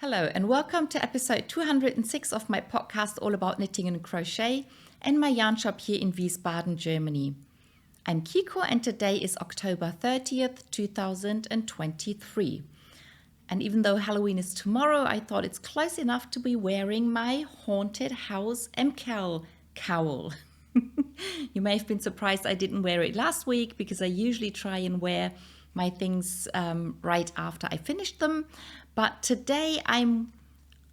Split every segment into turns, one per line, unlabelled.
Hello and welcome to episode 206 of my podcast all about knitting and crochet and my yarn shop here in Wiesbaden, Germany. I'm Kiko and today is October 30th, 2023. And even though Halloween is tomorrow, I thought it's close enough to be wearing my Haunted House MKal cowl. You may have been surprised I didn't wear it last week because I usually try and wear my things right after I finished them. But today I'm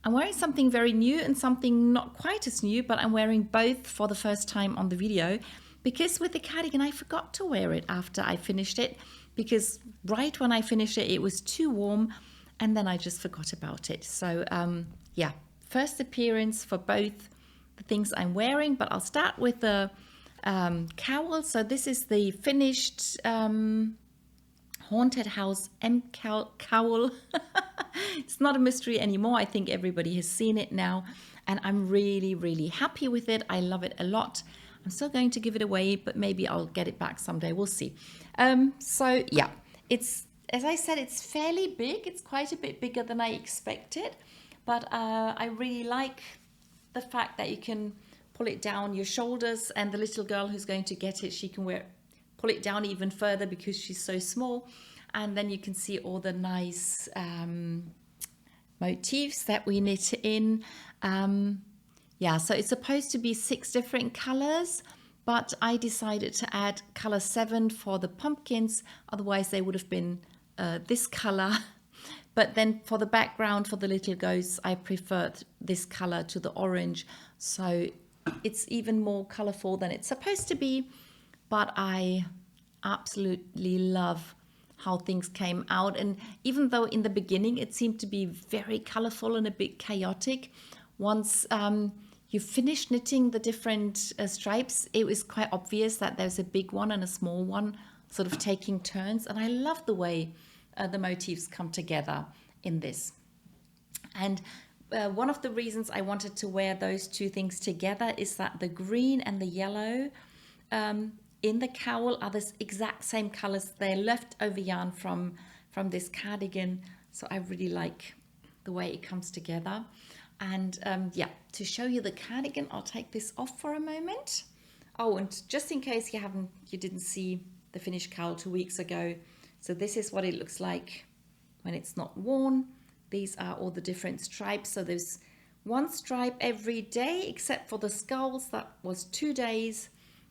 wearing something very new and something not quite as new, but I'm wearing both for the first time on the video because with the cardigan I forgot to wear it after I finished it because right when I finished it, it was too warm and then I just forgot about it. So yeah, first appearance for both the things I'm wearing, but I'll start with the cowl. So this is the finished Haunted House MKal cowl. It's not a mystery anymore. I think everybody has seen it now and I'm really happy with it. I love it a lot. I'm still going to give it away, but maybe I'll get it back someday. We'll see. So yeah, it's, as I said, it's fairly big. It's quite a bit bigger than I expected, but I really like the fact that you can pull it down your shoulders, and the little girl who's going to get it, she can pull it down even further because she's so small. And then you can see all the nice motifs that we knit in. Yeah, so it's supposed to be 6 different colors, but I decided to add color 7 for the pumpkins. Otherwise they would have been this color. But then for the background for the little ghosts, I preferred this color to the orange. So it's even more colorful than it's supposed to be. But I absolutely love how things came out. And even though in the beginning it seemed to be very colorful and a bit chaotic, once you finish knitting the different stripes, it was quite obvious that there's a big one and a small one sort of taking turns. And I love the way the motifs come together in this. And one of the reasons I wanted to wear those two things together is that the green and the yellow in the cowl are the exact same colors. They're leftover yarn from this cardigan. So I really like the way it comes together. And yeah, to show you the cardigan, I'll take this off for a moment. Oh, and just in case you didn't see the finished cowl 2 weeks ago. So this is what it looks like when it's not worn. These are all the different stripes. So there's 1 stripe every day except for the skulls. That was 2 days.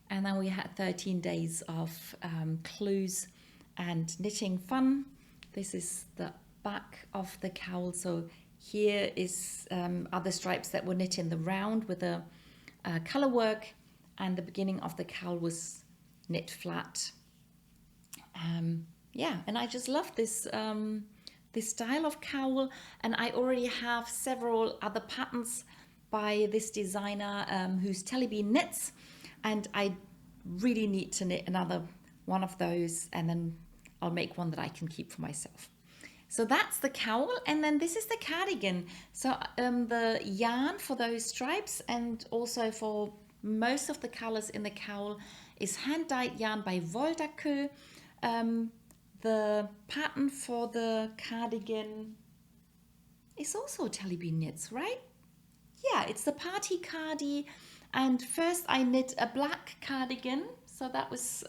And then we had 13 days of clues and knitting fun. This is the back of the cowl. So here is other stripes that were knit in the round with a color work, and the beginning of the cowl was knit flat. Yeah, and I just love this this style of cowl, and I already have several other patterns by this designer who's Telly Bean Knits. And I really need to knit another one of those, and then I'll make one that I can keep for myself. So that's the cowl, and then this is the cardigan. So the yarn for those stripes and also for most of the colors in the cowl is hand-dyed yarn by Wolldackel. The pattern for the cardigan is also Telly Bean Knits, right? Yeah, it's the party cardi. And first I knit a black cardigan, so that was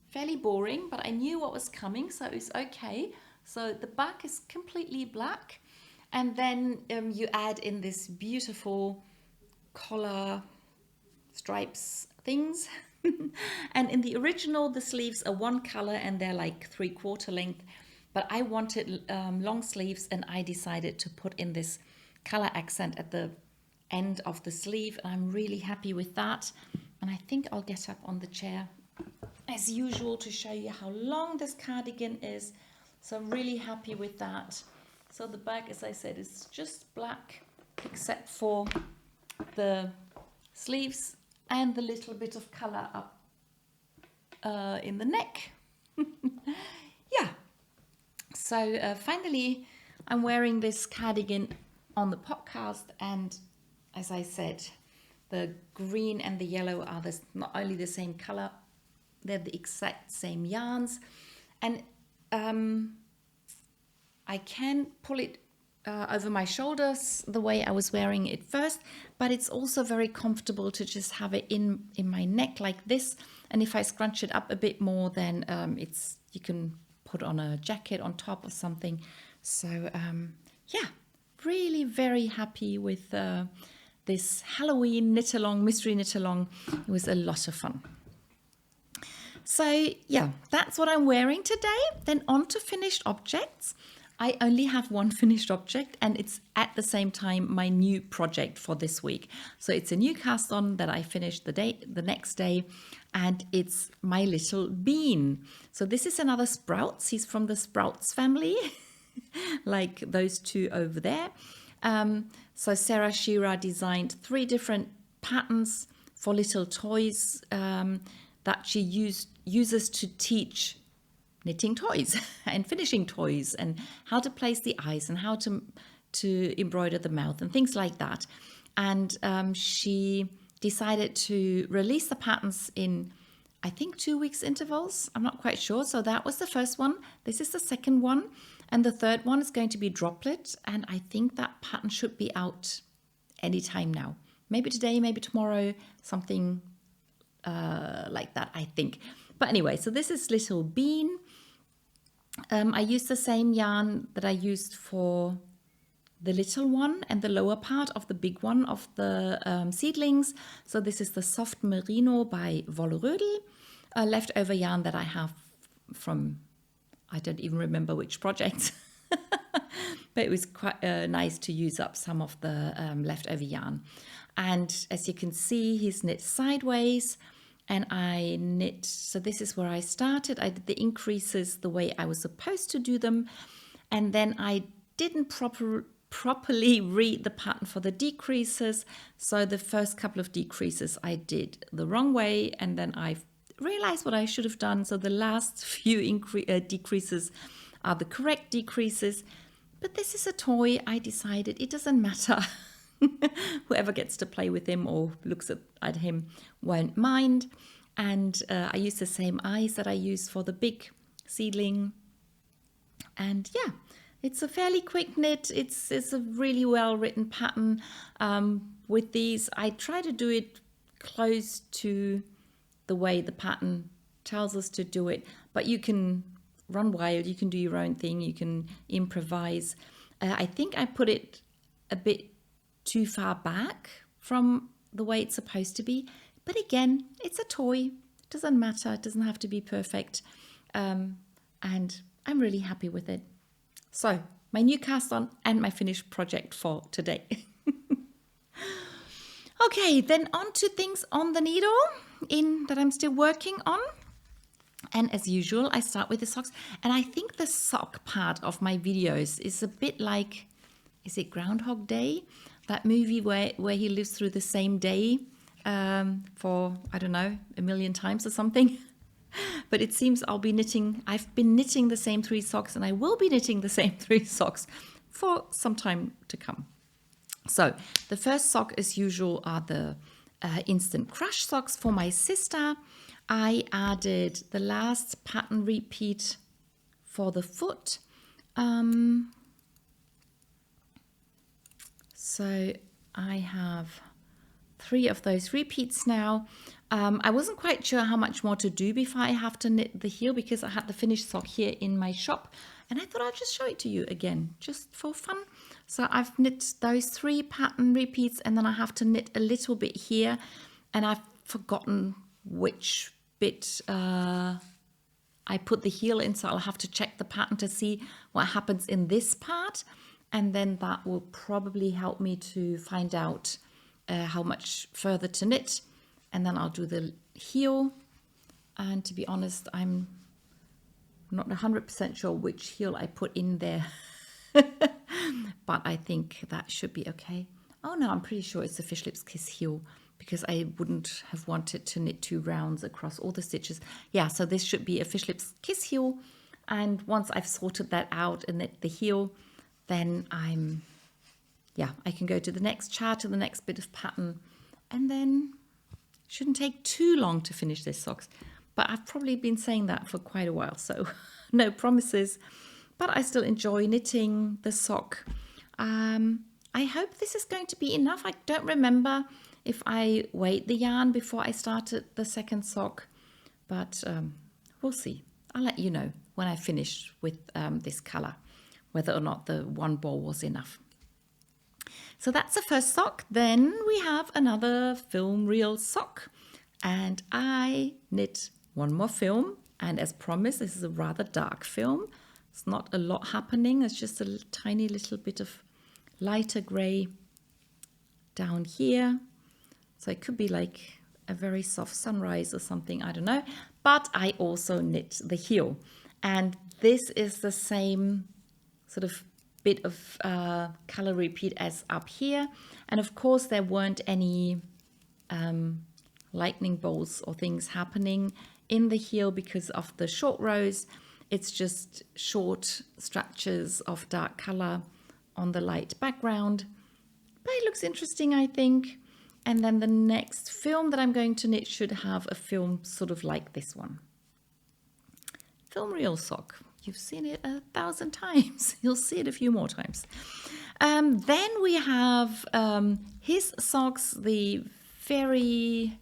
fairly boring, but I knew what was coming, so it was okay. So the back is completely black, and then you add in this beautiful collar stripes things. And in the original, the sleeves are 1 color and they're like 3/4 length, but I wanted long sleeves, and I decided to put in this color accent at the end of the sleeve, and I'm really happy with that. And I think I'll get up on the chair as usual to show you how long this cardigan is. So I'm really happy with that. So the back, as I said, is just black except for the sleeves and the little bit of color up in the neck. Yeah, so finally I'm wearing this cardigan on the podcast, and as I said, the green and the yellow are not only the same color, they're the exact same yarns. And I can pull it over my shoulders the way I was wearing it first, but it's also very comfortable to just have it in my neck like this. And if I scrunch it up a bit more, then you can put on a jacket on top or something. So yeah, really very happy with this Halloween knit-along, mystery knit-along. It was a lot of fun. So yeah, that's what I'm wearing today. Then on to finished objects. I only have one finished object, and it's at the same time my new project for this week. So it's a new cast on that I finished the next day, and it's my little bean. So this is another Sproutz. He's from the Sproutz family, like those two over there. So Sarah Shira designed 3 different patterns for little toys that she uses to teach knitting toys and finishing toys and how to place the eyes and how to embroider the mouth and things like that. And she decided to release the patterns in, I think, 2 weeks intervals. I'm not quite sure. So that was the first one. This is the second one. And the third one is going to be Droplet. And I think that pattern should be out anytime now. Maybe today, maybe tomorrow, something like that, I think. But anyway, so this is Little Bean. I used the same yarn that I used for the little one and the lower part of the big one of the seedlings. So this is the Soft Merino by Wollerödel, a leftover yarn that I have from, I don't even remember which project, but it was quite nice to use up some of the leftover yarn. And as you can see, he's knit sideways. And I knit, so this is where I started. I did the increases the way I was supposed to do them. And then I didn't properly read the pattern for the decreases. So the first couple of decreases I did the wrong way. And then I realized what I should have done. So the last few decreases are the correct decreases. But this is a toy. I decided it doesn't matter. Whoever gets to play with him or looks at him won't mind. And I use the same eyes that I use for the big seedling. And yeah, it's a fairly quick knit. It's a really well written pattern. With these, I try to do it close to the way the pattern tells us to do it. But you can run wild, you can do your own thing, you can improvise. I think I put it a bit too far back from the way it's supposed to be. But again, it's a toy. It doesn't matter. It doesn't have to be perfect. And I'm really happy with it. So my new cast on and my finished project for today. Okay, then on to things on the needle that I'm still working on. And as usual, I start with the socks. And I think the sock part of my videos is a bit like, is it Groundhog Day? That movie where he lives through the same day for, I don't know, 1,000,000 times or something. But it seems I've been knitting the same 3 socks, and I will be knitting the same 3 socks for some time to come. So the first sock, as usual, are the Instant Crush socks for my sister. I added the last pattern repeat for the foot. So I have 3 of those repeats now. I wasn't quite sure how much more to do before I have to knit the heel, because I had the finished sock here in my shop. And I thought I'd just show it to you again, just for fun. So I've knit those 3 pattern repeats, and then I have to knit a little bit here. And I've forgotten which bit I put the heel in, so I'll have to check the pattern to see what happens in this part. And then that will probably help me to find out how much further to knit. And then I'll do the heel. And to be honest, I'm not 100% sure which heel I put in there. But I think that should be okay. Oh no, I'm pretty sure it's the Fish Lips Kiss heel, because I wouldn't have wanted to knit 2 rounds across all the stitches. Yeah, so this should be a Fish Lips Kiss heel. And once I've sorted that out and knit the heel, then I can go to the next chart, to the next bit of pattern, and then it shouldn't take too long to finish this socks. But I've probably been saying that for quite a while, so no promises. But I still enjoy knitting the sock. I hope this is going to be enough. I don't remember if I weighed the yarn before I started the second sock, but we'll see. I'll let you know when I finish with this color, whether or not the one ball was enough. So that's the first sock. Then we have another film reel sock, and I knit one more film, and as promised, this is a rather dark film. It's not a lot happening. It's just a tiny little bit of lighter gray down here. So it could be like a very soft sunrise or something, I don't know. But I also knit the heel. And this is the same sort of bit of color repeat as up here. And of course there weren't any lightning bolts or things happening in the heel because of the short rows. It's just short stretches of dark color on the light background, but it looks interesting, I think. And then the next film that I'm going to knit should have a film sort of like this one. Film reel sock. You've seen it 1,000 times. You'll see it a few more times. Then we have his socks, the very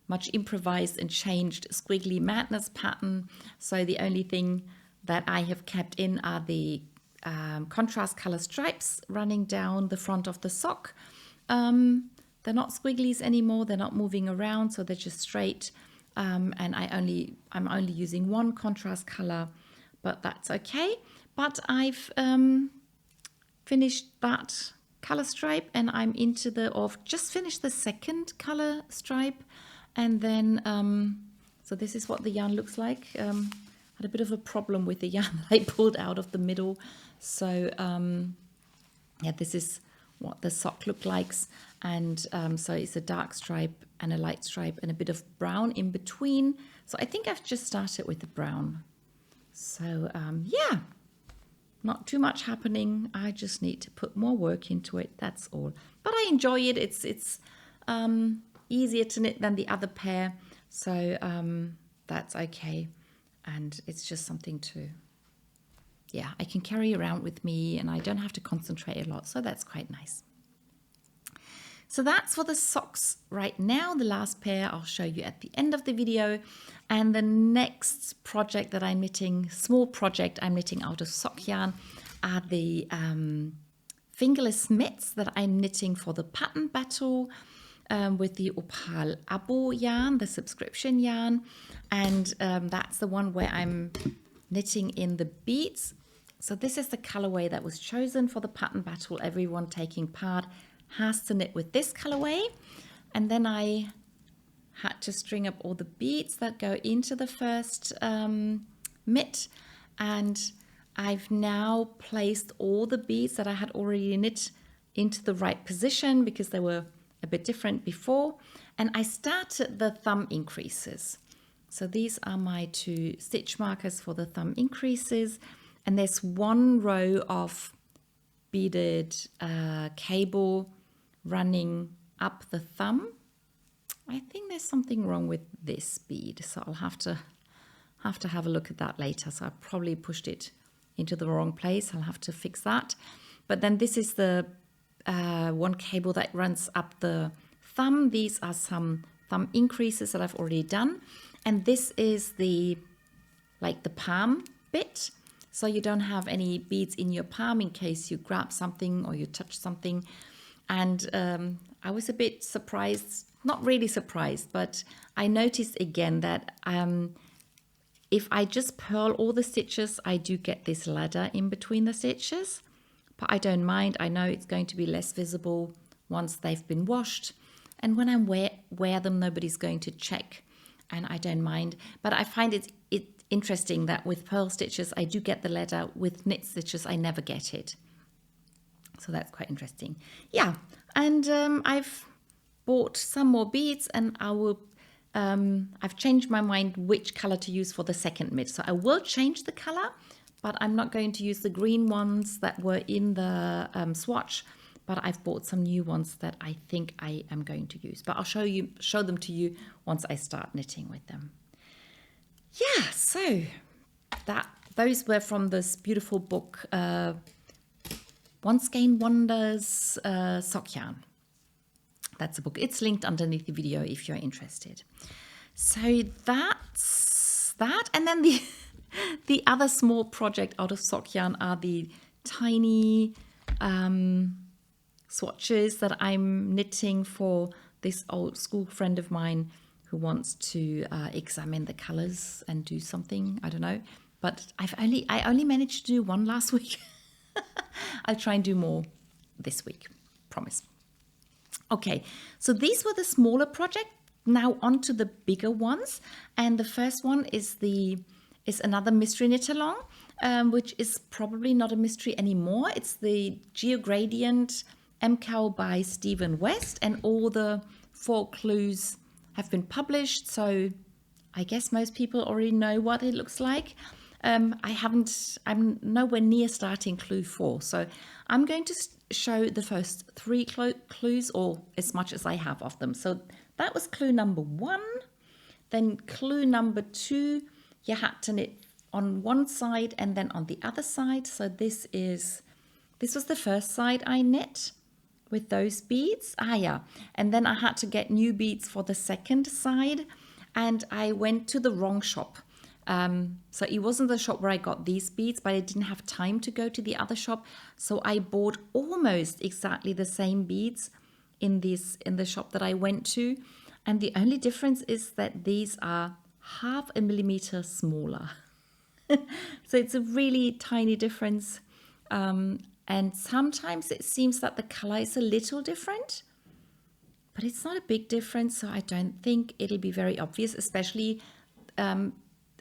much improvised and changed Squiggly Madness pattern. So the only thing that I have kept in are the contrast color stripes running down the front of the sock. They're not squigglies anymore, they're not moving around, so they're just straight. And I'm only using one contrast color, but that's okay. But I've finished that color stripe, and I'm into just finished the second color stripe. And then, so this is what the yarn looks like. Had a bit of a problem with the yarn that I pulled out of the middle. So yeah, this is what the sock looked like. And so it's a dark stripe and a light stripe and a bit of brown in between. So I think I've just started with the brown. So yeah, not too much happening. I just need to put more work into it, that's all. But I enjoy it. It's easier to knit than the other pair. So that's okay. And it's just something to, yeah, I can carry around with me and I don't have to concentrate a lot. So that's quite nice. So that's for the socks right now. The last pair I'll show you at the end of the video. And the next project that I'm knitting, small project I'm knitting out of sock yarn, are the fingerless mitts that I'm knitting for the pattern battle. With the Opal Abo yarn, the subscription yarn, and that's the one where I'm knitting in the beads. So this is the colorway that was chosen for the pattern battle. Everyone taking part has to knit with this colorway, and then I had to string up all the beads that go into the first mitt, and I've now placed all the beads that I had already knit into the right position because they were a bit different before, and I started the thumb increases. So these are my 2 stitch markers for the thumb increases, and there's one row of beaded cable running up the thumb. I think there's something wrong with this bead, so I'll have to have a look at that later. So I probably pushed it into the wrong place. I'll have to fix that. But then this is the one cable that runs up the thumb. These are some thumb increases that I've already done, and this is the palm bit, so you don't have any beads in your palm in case you grab something or you touch something. And I was a bit surprised, not really surprised, but I noticed again that if I just purl all the stitches, I do get this ladder in between the stitches. But I don't mind. I know it's going to be less visible once they've been washed. And when I wear them, nobody's going to check. And I don't mind. But I find it interesting that with purl stitches, I do get the ladder. With knit stitches, I never get it. So that's quite interesting. Yeah. And I've bought some more beads, and I will... I've changed my mind which color to use for the second mitt. So I will change the color, but I'm not going to use the green ones that were in the swatch, but I've bought some new ones that I think I am going to use. But I'll show them to you once I start knitting with them. Yeah, so those were from this beautiful book, One-Skein Wonders Sock Yarn. That's a book. It's linked underneath the video if you're interested. So that's that. And then the other small project out of sock yarn are the tiny swatches that I'm knitting for this old school friend of mine who wants to examine the colors and do something. I don't know. But I only managed to do one last week. I'll try and do more this week. Promise. Okay, so these were the smaller projects. Now on to the bigger ones, and the first one is another mystery knit along, which is probably not a mystery anymore. It's the Geogradient MKal by Stephen West, and all the 4 clues have been published. So I guess most people already know what it looks like. I'm nowhere near starting clue 4, so I'm going to show the first 3 clues, or as much as I have of them. So that was clue number 1. Then clue number 2, you had to knit on one side and then on the other side. So this was the first side I knit with those beads. And then I had to get new beads for the second side, and I went to the wrong shop. So it wasn't the shop where I got these beads, but I didn't have time to go to the other shop. So I bought almost exactly the same beads in the shop that I went to. And the only difference is that these are 0.5 millimeter smaller. So it's a really tiny difference. And sometimes it seems that the color is a little different, but it's not a big difference. So I don't think it'll be very obvious, especially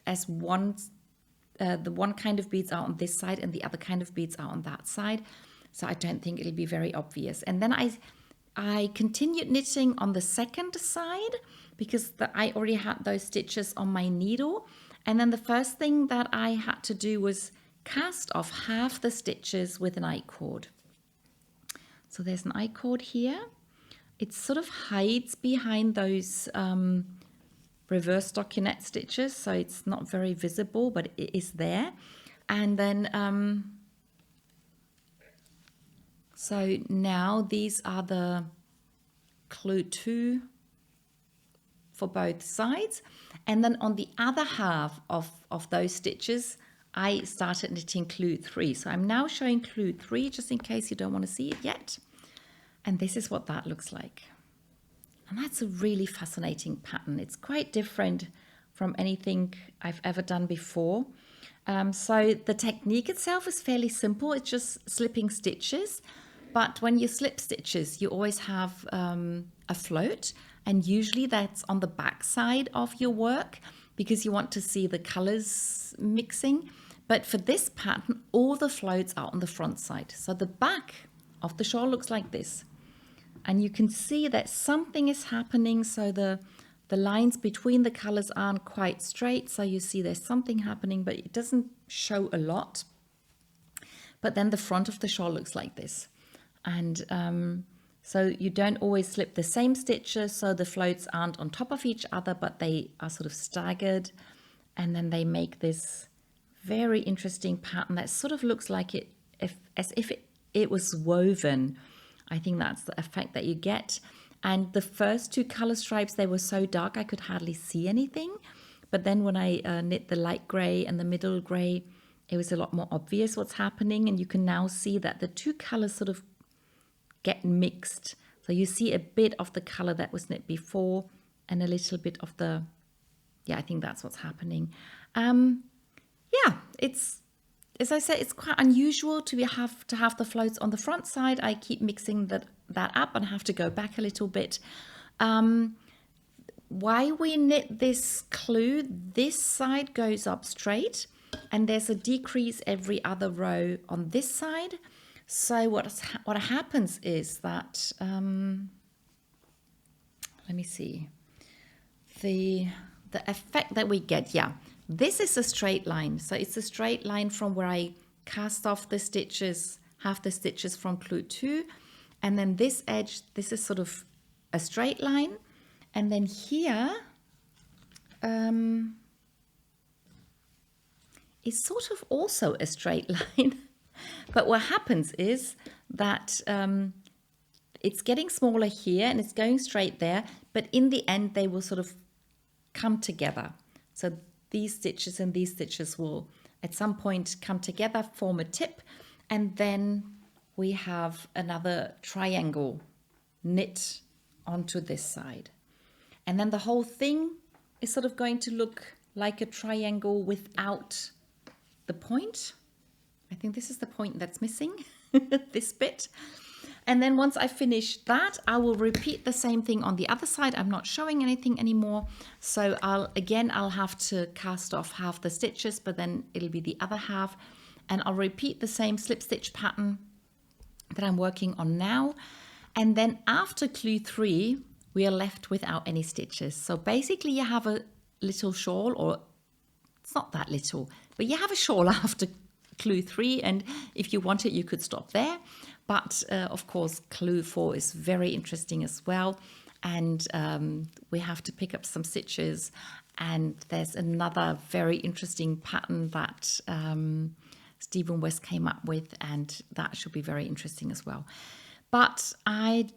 as the one kind of beads are on this side and the other kind of beads are on that side. So I don't think it'll be very obvious. And then I continued knitting on the second side because I already had those stitches on my needle. And then the first thing that I had to do was cast off half the stitches with an I-cord. So there's an I-cord here. It sort of hides behind those reverse stockinette stitches, so it's not very visible, but it is there. And then so now these are the clue 2 for both sides, and then on the other half of those stitches I started knitting clue 3. So I'm now showing clue 3 just in case you don't want to see it yet, and this is what that looks like. And that's a really fascinating pattern. It's quite different from anything I've ever done before. So the technique itself is fairly simple. It's just slipping stitches. But when you slip stitches, you always have a float. And usually that's on the back side of your work because you want to see the colors mixing. But for this pattern, all the floats are on the front side. So the back of the shawl looks like this. And you can see that something is happening. So the lines between the colors aren't quite straight. So you see there's something happening, but it doesn't show a lot. But then the front of the shawl looks like this. And so you don't always slip the same stitches. So the floats aren't on top of each other, but they are sort of staggered. And then they make this very interesting pattern that sort of looks like as if it was woven. I think that's the effect that you get. And the first 2 color stripes, they were so dark I could hardly see anything. But then when I knit the light gray and the middle gray, it was a lot more obvious what's happening. And you can now see that the 2 colors sort of get mixed. So you see a bit of the color that was knit before and a little bit of the, I think that's what's happening. It's, as I said, it's quite unusual to have the floats on the front side. I keep mixing that up and have to go back a little bit. Why we knit this clue, this side goes up straight and there's a decrease every other row on this side. So what happens is that, let me see, the effect that we get, this is a straight line. So it's a straight line from where I cast off the stitches, half the stitches from clue 2. And then this edge, this is sort of a straight line. And then here, is sort of also a straight line. But what happens is that it's getting smaller here and it's going straight there, but in the end they will sort of come together. So these stitches and these stitches will at some point come together, form a tip, and then we have another triangle knit onto this side. And then the whole thing is sort of going to look like a triangle without the point. I think this is the point that's missing, this bit. And then once I finish that, I will repeat the same thing on the other side. I'm not showing anything anymore. So I'll have to cast off half the stitches, but then it'll be the other half. And I'll repeat the same slip stitch pattern that I'm working on now. And then after clue 3, we are left without any stitches. So basically you have a little shawl, or it's not that little, but you have a shawl after clue 3, and if you want it you could stop there, but of course clue 4 is very interesting as well, and we have to pick up some stitches, and there's another very interesting pattern that Stephen West came up with, and that should be very interesting as well. But I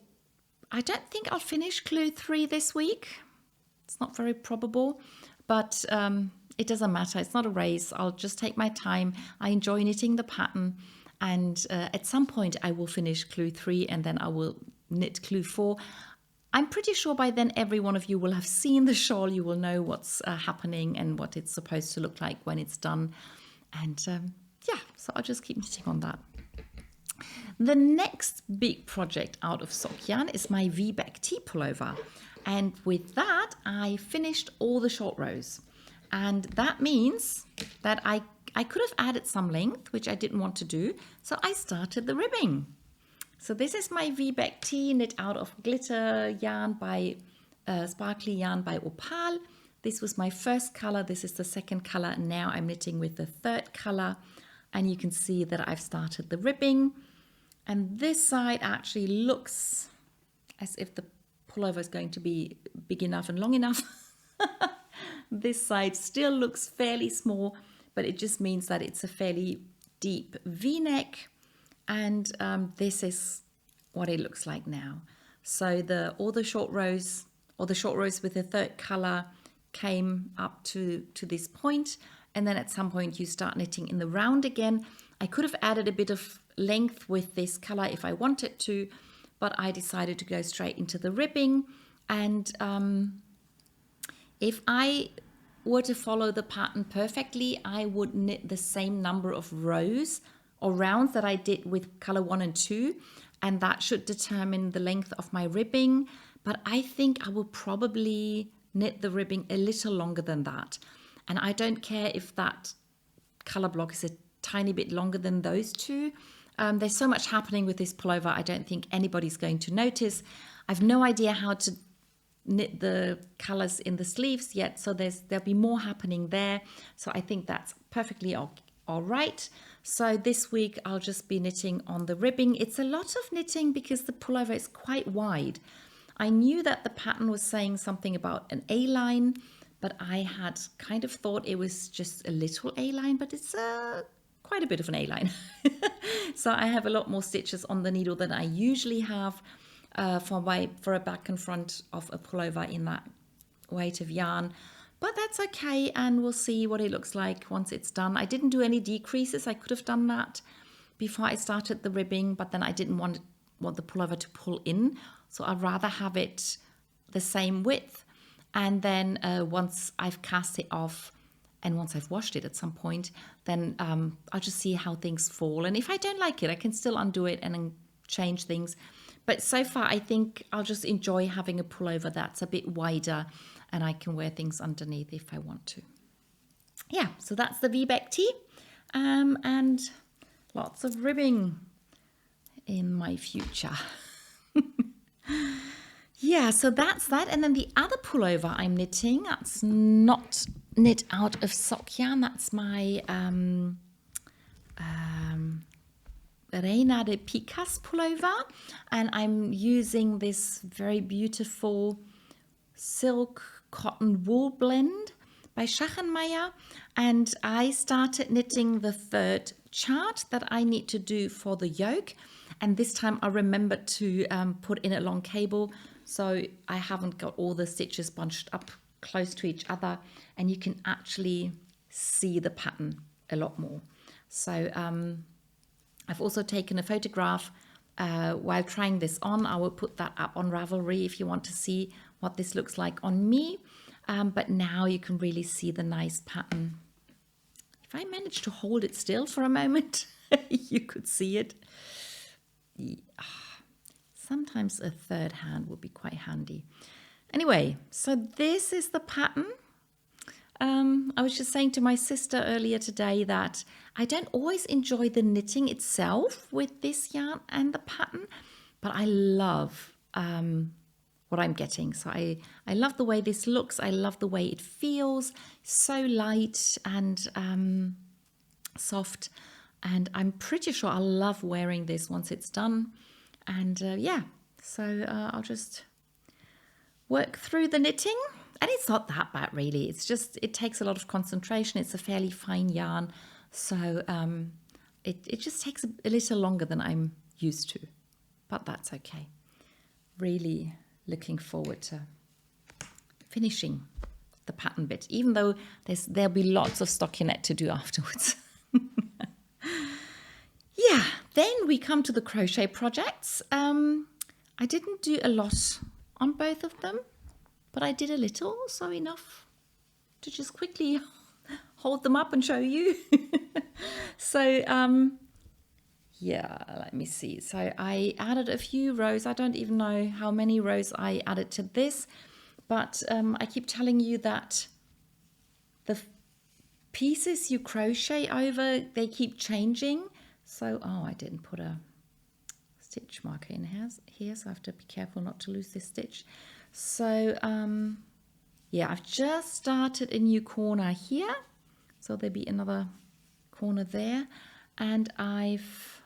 don't think I'll finish clue 3 this week. It's not very probable, but it doesn't matter. It's not a race. I'll just take my time. I enjoy knitting the pattern, and at some point I will finish clue 3 and then I will knit clue 4. I'm pretty sure by then every one of you will have seen the shawl. You will know what's happening and what it's supposed to look like when it's done. And yeah, so I'll just keep knitting on that. The next big project out of sock yarn is my V-back tee pullover. And with that, I finished all the short rows. And that means that I could have added some length, which I didn't want to do. So I started the ribbing. So this is my V-back tee knit out of glitter yarn by sparkly yarn by Opal. This was my first color. This is the second color. And now I'm knitting with the third color. And you can see that I've started the ribbing. And this side actually looks as if the pullover is going to be big enough and long enough. This side still looks fairly small, but it just means that it's a fairly deep V-neck, and this is what it looks like now. So all the short rows, or the short rows with the third color, came up to this point, and then at some point you start knitting in the round again. I could have added a bit of length with this color if I wanted to, but I decided to go straight into the ribbing. And if I were to follow the pattern perfectly, I would knit the same number of rows or rounds that I did with color 1 and 2, and that should determine the length of my ribbing. But I think I will probably knit the ribbing a little longer than that. And I don't care if that color block is a tiny bit longer than those two. There's so much happening with this pullover, I don't think anybody's going to notice. I've no idea how to knit the colors in the sleeves yet, so there'll be more happening there. So I think that's perfectly all right. So this week I'll just be knitting on the ribbing. It's a lot of knitting because the pullover is quite wide. I knew that the pattern was saying something about an A-line, but I had kind of thought it was just a little A-line, but it's quite a bit of an A-line. So I have a lot more stitches on the needle than I usually have for a back and front of a pullover in that weight of yarn. But that's okay, and we'll see what it looks like once it's done. I didn't do any decreases. I could have done that before I started the ribbing, but then I didn't want the pullover to pull in. So I'd rather have it the same width. And then once I've cast it off and once I've washed it at some point, then I'll just see how things fall. And if I don't like it, I can still undo it and then change things. But so far, I think I'll just enjoy having a pullover that's a bit wider and I can wear things underneath if I want to. Yeah, so that's the V-back tee, and lots of ribbing in my future. Yeah, so that's that. And then the other pullover I'm knitting, that's not knit out of sock yarn. That's my Reina de Picas pullover. And I'm using this very beautiful silk cotton wool blend by Maya, and I started knitting the third chart that I need to do for the yoke, and this time I remembered to put in a long cable, so I haven't got all the stitches bunched up close to each other, and you can actually see the pattern a lot more. So I've also taken a photograph while trying this on. I will put that up on Ravelry if you want to see what this looks like on me. But now you can really see the nice pattern. If I manage to hold it still for a moment, you could see it. Yeah. Sometimes a third hand would be quite handy. Anyway, so this is the pattern. I was just saying to my sister earlier today that I don't always enjoy the knitting itself with this yarn and the pattern, but I love what I'm getting. So I love the way this looks. I love the way it feels. So light and soft. And I'm pretty sure I'll love wearing this once it's done. And yeah, so I'll just work through the knitting. And it's not that bad really. It's just, it takes a lot of concentration. It's a fairly fine yarn. So it just takes a little longer than I'm used to. But that's okay. Really looking forward to finishing the pattern bit, even though there'll be lots of stockinette to do afterwards. Yeah, then we come to the crochet projects. I didn't do a lot on both of them, but I did a little, so enough to just quickly hold them up and show you. So yeah, let me see. So I added a few rows. I don't even know how many rows I added to this, but I keep telling you that the pieces you crochet over, they keep changing. So, oh, I didn't put a stitch marker in here, so I have to be careful not to lose this stitch. So, yeah, I've just started a new corner here. So there'll be another corner there. And I've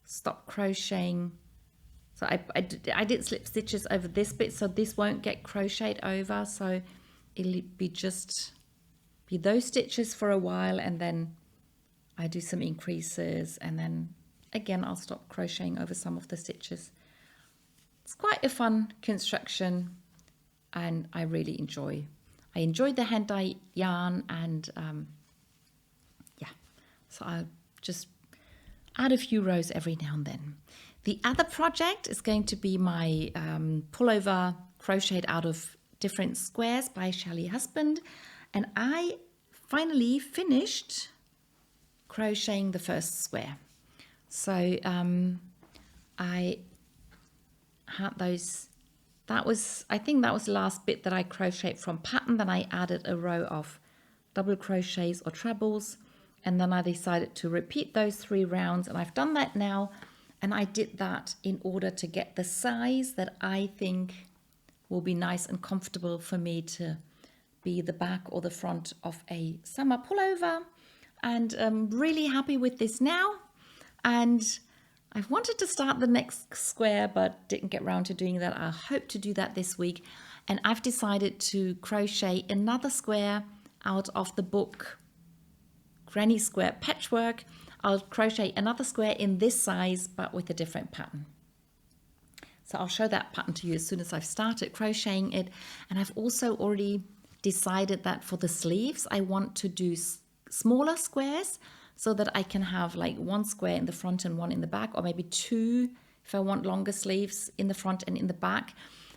stopped crocheting. So I did slip stitches over this bit, so this won't get crocheted over. So it'll be those stitches for a while, and then I do some increases, and then again I'll stop crocheting over some of the stitches. It's quite a fun construction, and I really enjoy the hand dye yarn, and yeah, so I'll just add a few rows every now and then. The other project is going to be my pullover crocheted out of different squares by Shelly Husband, and I finally finished crocheting the first square. So I had those. I think that was the last bit that I crocheted from pattern. Then I added a row of double crochets or trebles, and then I decided to repeat those 3 rounds, and I've done that now. And I did that in order to get the size that I think will be nice and comfortable for me to be the back or the front of a summer pullover. And I'm really happy with this now. And I've wanted to start the next square, but didn't get around to doing that. I hope to do that this week. And I've decided to crochet another square out of the book Granny Square Patchwork. I'll crochet another square in this size, but with a different pattern. So I'll show that pattern to you as soon as I've started crocheting it. And I've also already decided that for the sleeves, I want to do smaller squares so that I can have like 1 square in the front and 1 in the back, or maybe 2 if I want longer sleeves in the front and in the back.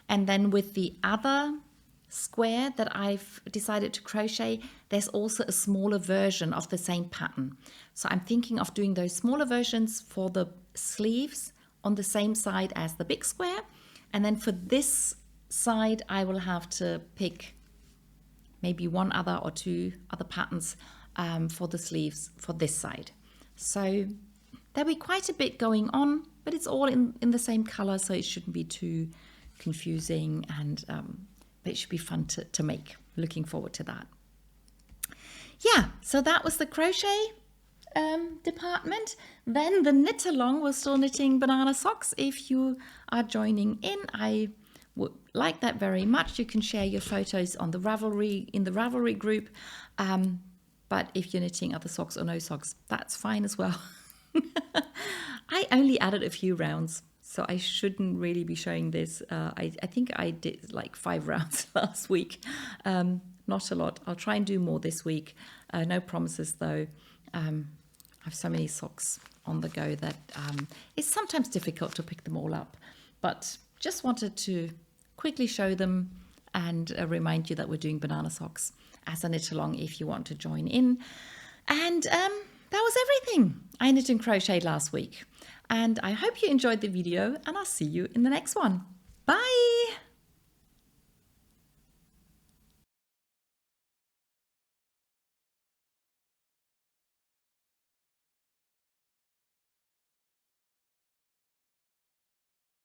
And then with the other square that I've decided to crochet, there's also a smaller version of the same pattern. So I'm thinking of doing those smaller versions for the sleeves on the same side as the big square. And then for this side, I will have to pick maybe 1 other or 2 other patterns for the sleeves for this side. So there'll be quite a bit going on, but it's all in the same color, so it shouldn't be too confusing, and but it should be fun to make. Looking forward to that. Yeah, so that was the crochet department. Then the knit along, we're still knitting banana socks. If you are joining in, I would like that very much. You can share your photos on the Ravelry group. But if you're knitting other socks or no socks, that's fine as well. I only added a few rounds, so I shouldn't really be showing this. I think I did like 5 rounds last week. Not a lot. I'll try and do more this week. No promises though. I have so many socks on the go that it's sometimes difficult to pick them all up. But just wanted to quickly show them and remind you that we're doing banana socks as a knit along if you want to join in. And that was everything I knit and crocheted last week. And I hope you enjoyed the video, and I'll see you in the next one. Bye!